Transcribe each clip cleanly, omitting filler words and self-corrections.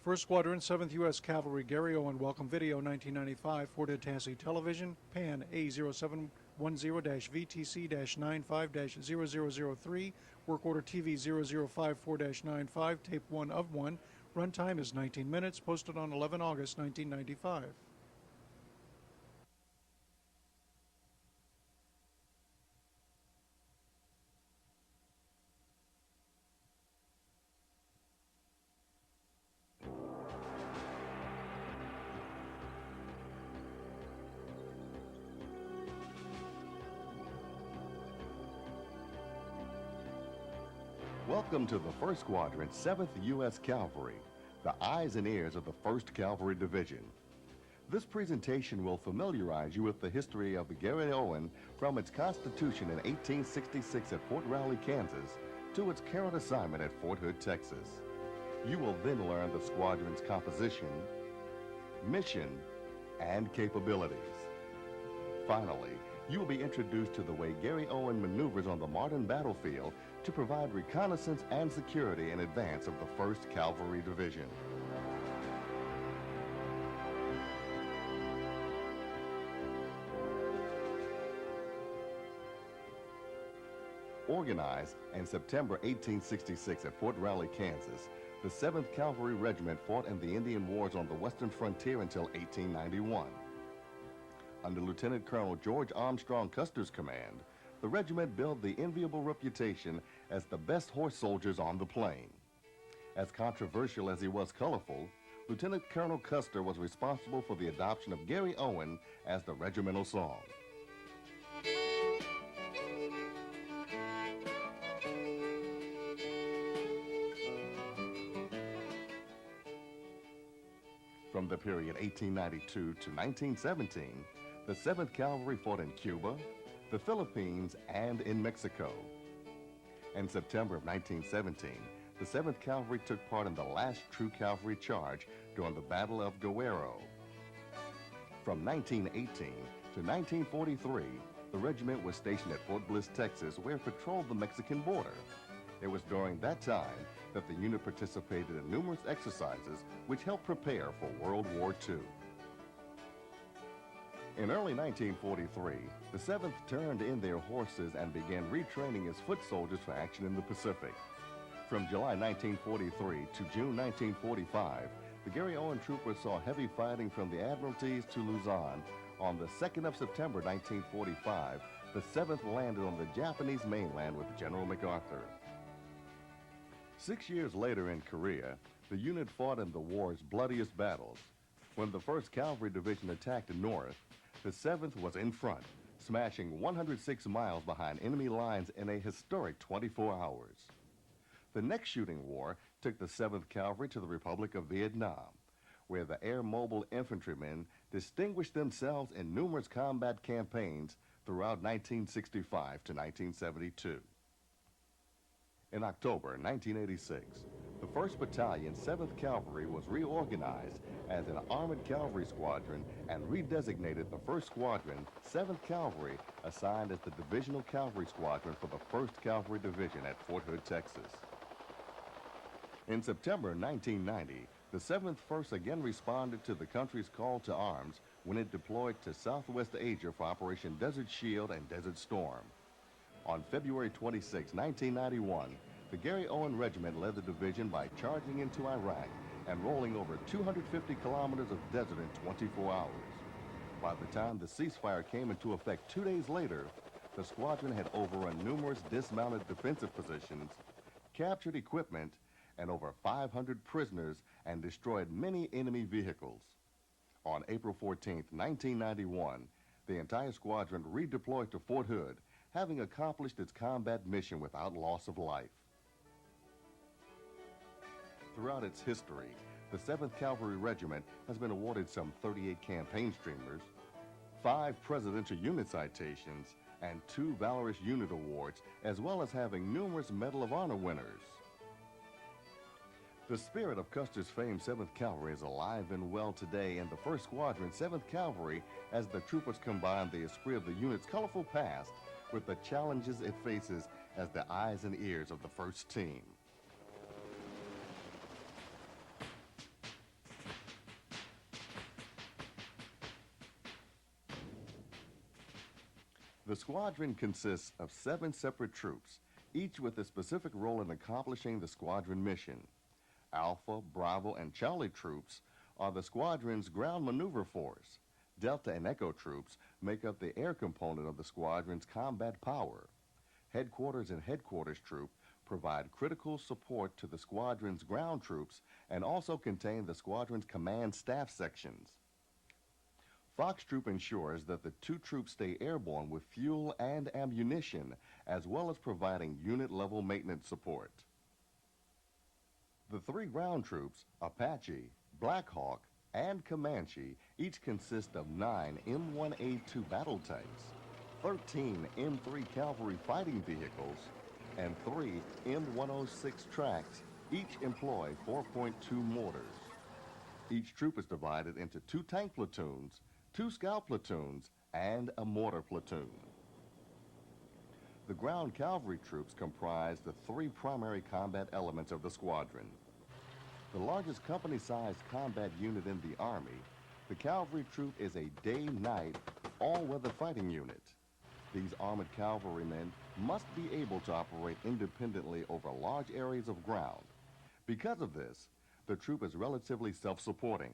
1st Squadron, 7th U.S. Cavalry, Garryowen, welcome video 1995, Fort Itassi Television, PAN A0710-VTC-95-0003, work order TV 0054-95, tape 1 of 1, runtime is 19 minutes, posted on 11 August 1995. Welcome to the 1st Squadron, 7th U.S. Cavalry, the eyes and ears of the 1st Cavalry Division. This presentation will familiarize you with the history of the Garryowen from its constitution in 1866 at Fort Riley, Kansas, to its current assignment at Fort Hood, Texas. You will then learn the squadron's composition, mission, and capabilities. Finally, you will be introduced to the way Garryowen maneuvers on the modern battlefield to provide reconnaissance and security in advance of the 1st Cavalry Division. Organized in September 1866 at Fort Riley, Kansas, the 7th Cavalry Regiment fought in the Indian Wars on the western frontier until 1891. Under Lieutenant Colonel George Armstrong Custer's command, the regiment built the enviable reputation as the best horse soldiers on the plain. As controversial as he was colorful, Lieutenant Colonel Custer was responsible for the adoption of Garryowen as the regimental song. From the period 1892 to 1917, the 7th Cavalry fought in Cuba, the Philippines, and in Mexico. In September of 1917, the 7th Cavalry took part in the last true cavalry charge during the Battle of Guerrero. From 1918 to 1943, the regiment was stationed at Fort Bliss, Texas, where it patrolled the Mexican border. It was during that time that the unit participated in numerous exercises which helped prepare for World War II. In early 1943, the 7th turned in their horses and began retraining as foot soldiers for action in the Pacific. From July 1943 to June 1945, the Garryowen troopers saw heavy fighting from the Admiralties to Luzon. On the 2nd of September 1945, the 7th landed on the Japanese mainland with General MacArthur. 6 years later in Korea, the unit fought in the war's bloodiest battles. When the 1st Cavalry Division attacked the north, the 7th was in front, smashing 106 miles behind enemy lines in a historic 24 hours. The next shooting war took the 7th Cavalry to the Republic of Vietnam, where the air mobile infantrymen distinguished themselves in numerous combat campaigns throughout 1965 to 1972. In October 1986, the 1st Battalion, 7th Cavalry was reorganized as an armored cavalry squadron and redesignated the 1st Squadron, 7th Cavalry, assigned as the divisional cavalry squadron for the 1st Cavalry Division at Fort Hood, Texas. In September 1990, the 7th first again responded to the country's call to arms when it deployed to Southwest Asia for Operation Desert Shield and Desert Storm. On February 26, 1991, the Garryowen Regiment led the division by charging into Iraq and rolling over 250 kilometers of desert in 24 hours. By the time the ceasefire came into effect 2 days later, the squadron had overrun numerous dismounted defensive positions, captured equipment, and over 500 prisoners, and destroyed many enemy vehicles. On April 14, 1991, the entire squadron redeployed to Fort Hood, having accomplished its combat mission without loss of life. Throughout its history, the 7th Cavalry Regiment has been awarded some 38 campaign streamers, 5 Presidential Unit Citations, and 2 Valorous Unit Awards, as well as having numerous Medal of Honor winners. The spirit of Custer's famed 7th Cavalry is alive and well today in the 1st Squadron, 7th Cavalry, as the troopers combine the esprit of the unit's colorful past with the challenges it faces as the eyes and ears of the first team. The squadron consists of 7 separate troops, each with a specific role in accomplishing the squadron mission. Alpha, Bravo, and Charlie troops are the squadron's ground maneuver force. Delta and Echo troops make up the air component of the squadron's combat power. Headquarters and Headquarters troop provide critical support to the squadron's ground troops and also contain the squadron's command staff sections. Fox Troop ensures that the 2 troops stay airborne with fuel and ammunition, as well as providing unit-level maintenance support. The 3 ground troops, Apache, Black Hawk, and Comanche, each consist of 9 M1A2 battle tanks, 13 M3 Cavalry fighting vehicles, and 3 M106 tracks, each employ 4.2 mortars. Each troop is divided into 2 tank platoons, 2 scout platoons, and a mortar platoon. The ground cavalry troops comprise the 3 primary combat elements of the squadron. The largest company-sized combat unit in the Army, the cavalry troop is a day-night, all-weather fighting unit. These armored cavalrymen must be able to operate independently over large areas of ground. Because of this, the troop is relatively self-supporting.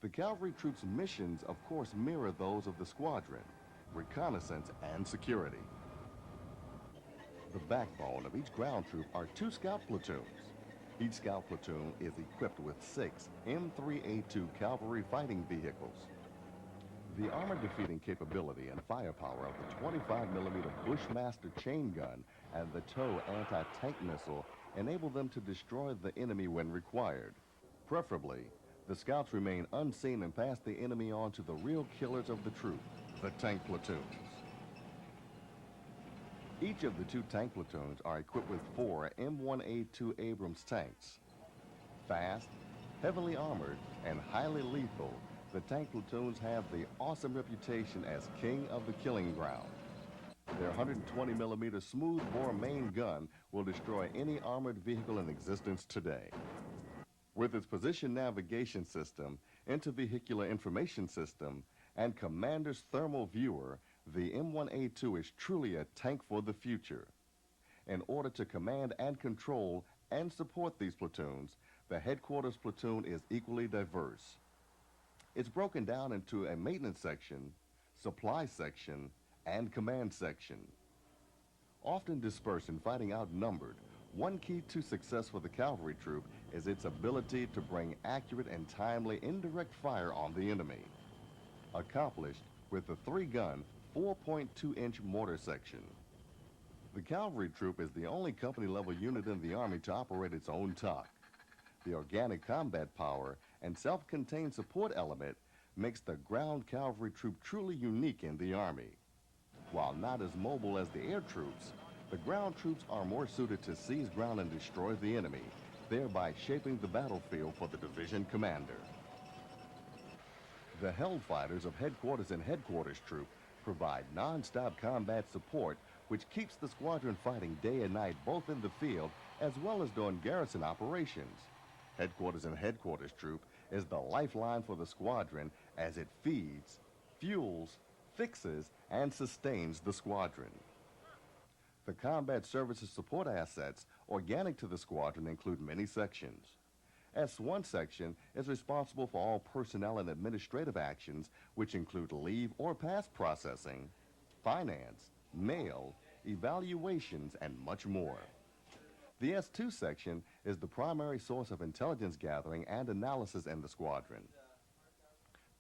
The cavalry troops' missions, of course, mirror those of the squadron: reconnaissance and security. The backbone of each ground troop are 2 scout platoons. Each scout platoon is equipped with 6 M3A2 cavalry fighting vehicles. The armor-defeating capability and firepower of the 25mm Bushmaster chain gun and the TOW anti-tank missile enable them to destroy the enemy when required. Preferably, the scouts remain unseen and pass the enemy on to the real killers of the troop, the tank platoons. Each of the 2 tank platoons are equipped with 4 M1A2 Abrams tanks. Fast, heavily armored, and highly lethal, the tank platoons have the awesome reputation as king of the killing ground. Their 120mm smoothbore main gun will destroy any armored vehicle in existence today. With its position navigation system, intervehicular information system, and commander's thermal viewer, the M1A2 is truly a tank for the future. In order to command and control and support these platoons, the headquarters platoon is equally diverse. It's broken down into a maintenance section, supply section, and command section. Often dispersed and fighting outnumbered, one key to success for the cavalry troop is its ability to bring accurate and timely indirect fire on the enemy. Accomplished with the 3-gun, 4.2-inch mortar section. The cavalry troop is the only company-level unit in the Army to operate its own TOC. The organic combat power and self-contained support element makes the ground cavalry troop truly unique in the Army. While not as mobile as the air troops, the ground troops are more suited to seize ground and destroy the enemy, thereby shaping the battlefield for the division commander. The Hellfighters of Headquarters and Headquarters Troop provide non-stop combat support which keeps the squadron fighting day and night both in the field as well as during garrison operations. Headquarters and Headquarters Troop is the lifeline for the squadron as it feeds, fuels, fixes, and sustains the squadron. The combat services support assets organic to the squadron include many sections. S1 section is responsible for all personnel and administrative actions, which include leave or pass processing, finance, mail, evaluations, and much more. The S2 section is the primary source of intelligence gathering and analysis in the squadron.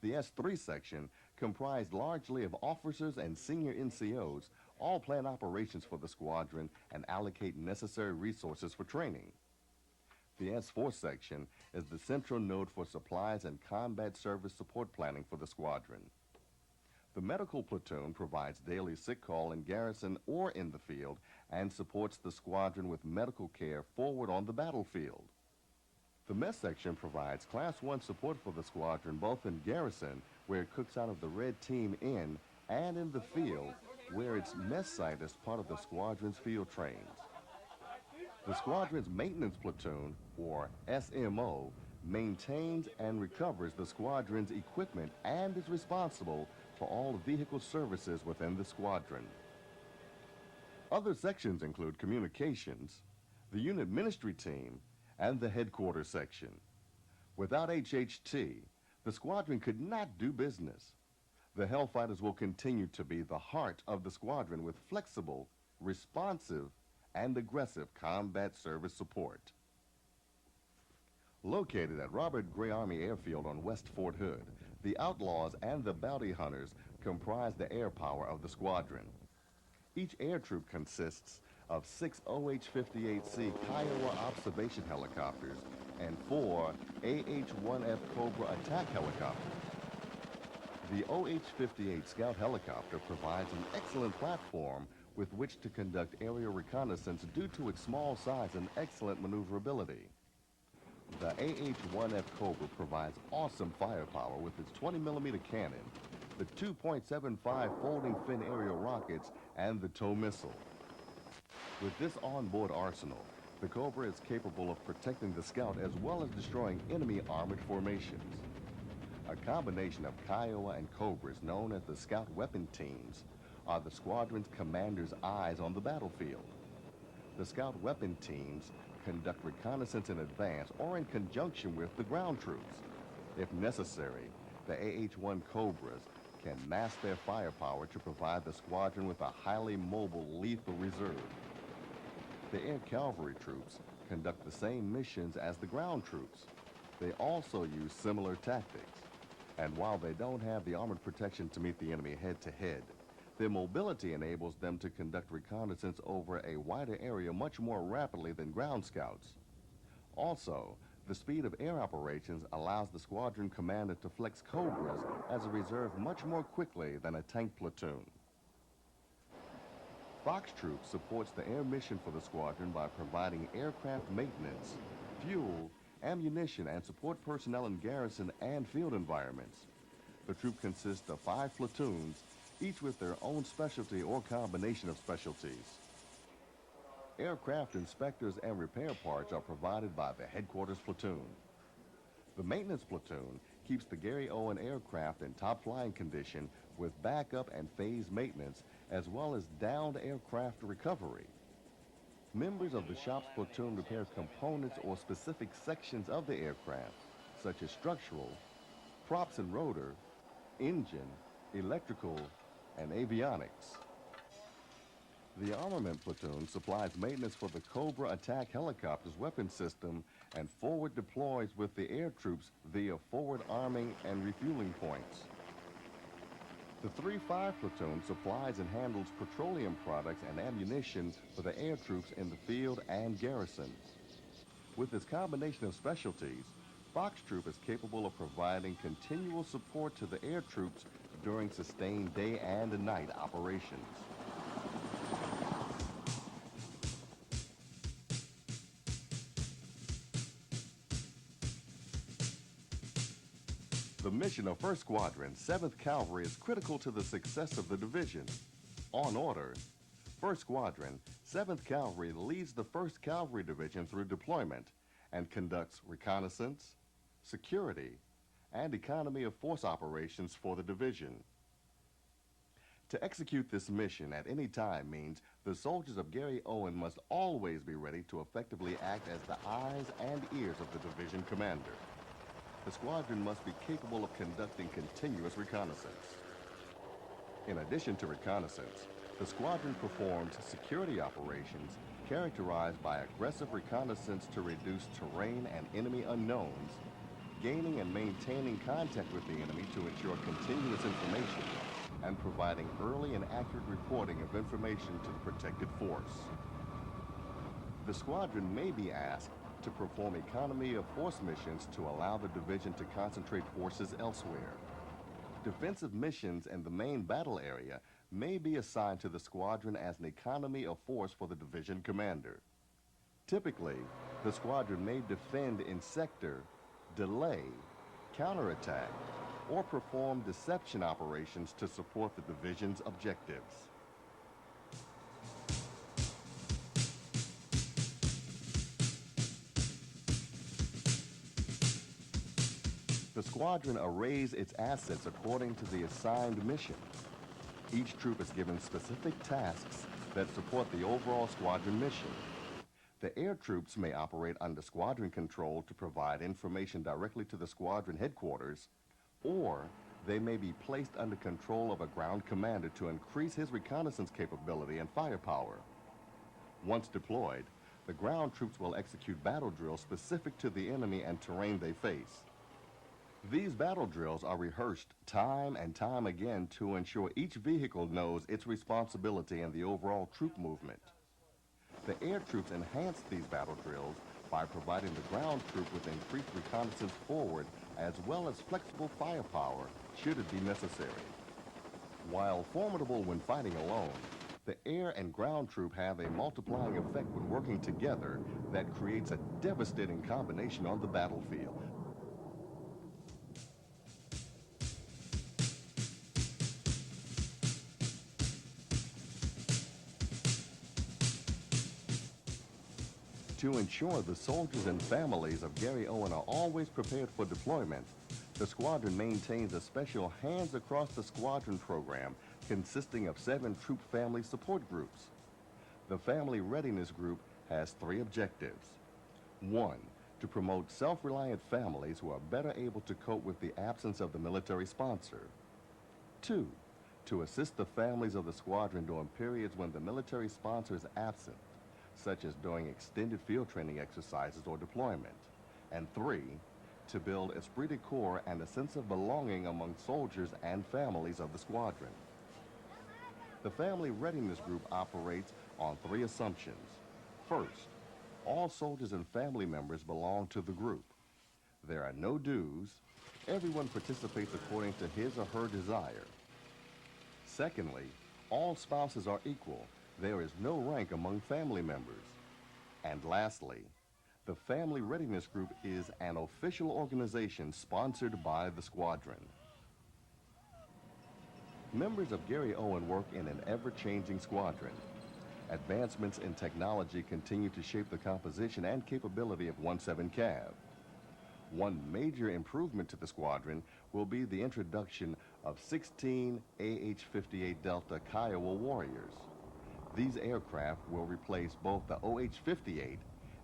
The S3 section, comprised largely of officers and senior NCOs, all plan operations for the squadron and allocate necessary resources for training. The S4 section is the central node for supplies and combat service support planning for the squadron. The medical platoon provides daily sick call in garrison or in the field and supports the squadron with medical care forward on the battlefield. The mess section provides Class 1 support for the squadron both in garrison, where it cooks out of the Red Team Inn, and in the field, where its mess site is part of the squadron's field trains. The squadron's maintenance platoon, or SMO, maintains and recovers the squadron's equipment and is responsible for all vehicle services within the squadron. Other sections include communications, the unit ministry team, and the headquarters section. Without HHT, the squadron could not do business. The Hellfighters will continue to be the heart of the squadron with flexible, responsive, and aggressive combat service support. Located at Robert Gray Army Airfield on West Fort Hood, the Outlaws and the Bounty Hunters comprise the air power of the squadron. Each air troop consists of 6 OH-58C Kiowa observation helicopters and 4 AH-1F Cobra attack helicopters. The OH-58 Scout helicopter provides an excellent platform with which to conduct aerial reconnaissance due to its small size and excellent maneuverability. The AH-1F Cobra provides awesome firepower with its 20mm cannon, the 2.75 folding fin aerial rockets, and the tow missile. With this onboard arsenal, the Cobra is capable of protecting the Scout as well as destroying enemy armored formations. A combination of Kiowa and Cobras known as the Scout Weapon Teams are the squadron's commander's eyes on the battlefield. The Scout Weapon Teams conduct reconnaissance in advance or in conjunction with the ground troops. If necessary, the AH-1 Cobras can mass their firepower to provide the squadron with a highly mobile, lethal reserve. The air cavalry troops conduct the same missions as the ground troops. They also use similar tactics. And while they don't have the armored protection to meet the enemy head-to-head, their mobility enables them to conduct reconnaissance over a wider area much more rapidly than ground scouts. Also, the speed of air operations allows the squadron commander to flex Cobras as a reserve much more quickly than a tank platoon. Fox Troop supports the air mission for the squadron by providing aircraft maintenance, fuel, ammunition, and support personnel in garrison and field environments. The troop consists of 5 platoons, each with their own specialty or combination of specialties. Aircraft inspectors and repair parts are provided by the headquarters platoon. The maintenance platoon keeps the Garryowen aircraft in top flying condition with backup and phase maintenance, as well as downed aircraft recovery. Members of the shop's platoon repair components or specific sections of the aircraft, such as structural, props and rotor, engine, electrical, and avionics. The armament platoon supplies maintenance for the Cobra attack helicopter's weapon system and forward deploys with the air troops via forward arming and refueling points. The 3-5 platoon supplies and handles petroleum products and ammunition for the air troops in the field and garrison. With its combination of specialties, Fox Troop is capable of providing continual support to the air troops during sustained day and night operations. The mission of 1st Squadron, 7th Cavalry is critical to the success of the division. On order, 1st Squadron, 7th Cavalry leads the 1st Cavalry Division through deployment and conducts reconnaissance, security, and economy of force operations for the division. To execute this mission at any time means the soldiers of Garryowen must always be ready to effectively act as the eyes and ears of the division commander. The squadron must be capable of conducting continuous reconnaissance. In addition to reconnaissance, the squadron performs security operations characterized by aggressive reconnaissance to reduce terrain and enemy unknowns, gaining and maintaining contact with the enemy to ensure continuous information, and providing early and accurate reporting of information to the protected force. The squadron may be asked to perform economy of force missions to allow the division to concentrate forces elsewhere. Defensive missions in the main battle area may be assigned to the squadron as an economy of force for the division commander. Typically, the squadron may defend in sector, delay, counterattack, or perform deception operations to support the division's objectives. The squadron arrays its assets according to the assigned mission. Each troop is given specific tasks that support the overall squadron mission. The air troops may operate under squadron control to provide information directly to the squadron headquarters, or they may be placed under control of a ground commander to increase his reconnaissance capability and firepower. Once deployed, the ground troops will execute battle drills specific to the enemy and terrain they face. These battle drills are rehearsed time and time again to ensure each vehicle knows its responsibility in the overall troop movement. The air troops enhance these battle drills by providing the ground troop with increased reconnaissance forward as well as flexible firepower should it be necessary. While formidable when fighting alone, the air and ground troop have a multiplying effect when working together that creates a devastating combination on the battlefield. To ensure the soldiers and families of Garryowen are always prepared for deployment, the squadron maintains a special Hands Across the Squadron program consisting of 7 troop family support groups. The Family Readiness Group has 3 objectives. 1, to promote self-reliant families who are better able to cope with the absence of the military sponsor. 2, to assist the families of the squadron during periods when the military sponsor is absent, such as during extended field training exercises or deployment. And 3, to build esprit de corps and a sense of belonging among soldiers and families of the squadron. The Family Readiness Group operates on 3 assumptions. First, all soldiers and family members belong to the group. There are no dues. Everyone participates according to his or her desire. Secondly, all spouses are equal. There is no rank among family members. And lastly, the Family Readiness Group is an official organization sponsored by the squadron. Members of Garryowen work in an ever-changing squadron. Advancements in technology continue to shape the composition and capability of 17 Cav. One major improvement to the squadron will be the introduction of 16 AH-58 Delta Kiowa Warriors. These aircraft will replace both the OH-58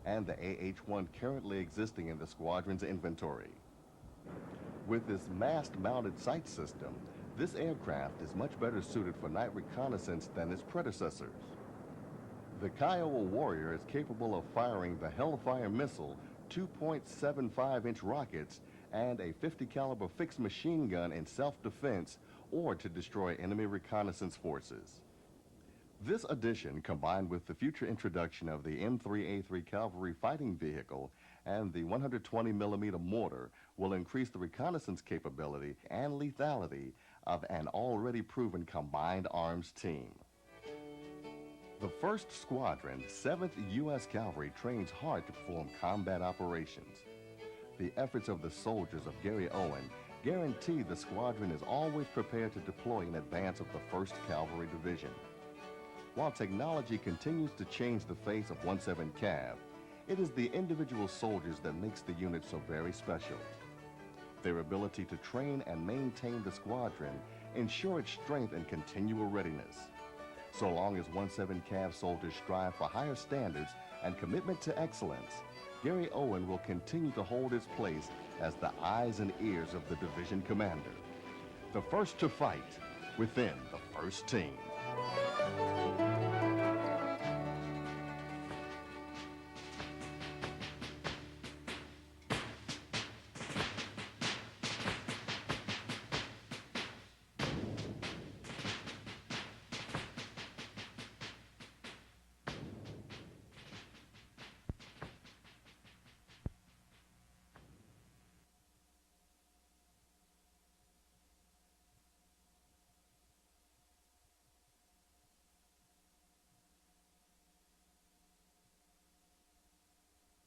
and the AH-1 currently existing in the squadron's inventory. With this mast-mounted sight system, this aircraft is much better suited for night reconnaissance than its predecessors. The Kiowa Warrior is capable of firing the Hellfire missile, 2.75-inch rockets, and a 50 caliber fixed machine gun in self-defense or to destroy enemy reconnaissance forces. This addition, combined with the future introduction of the M3A3 Cavalry fighting vehicle and the 120mm mortar, will increase the reconnaissance capability and lethality of an already proven combined arms team. The 1st Squadron, 7th U.S. Cavalry, trains hard to perform combat operations. The efforts of the soldiers of Garryowen guarantee the squadron is always prepared to deploy in advance of the 1st Cavalry Division. While technology continues to change the face of 17 Cav, it is the individual soldiers that makes the unit so very special. Their ability to train and maintain the squadron ensure its strength and continual readiness. So long as 17 Cav soldiers strive for higher standards and commitment to excellence, Garryowen will continue to hold its place as the eyes and ears of the division commander. The first to fight within the 1st team.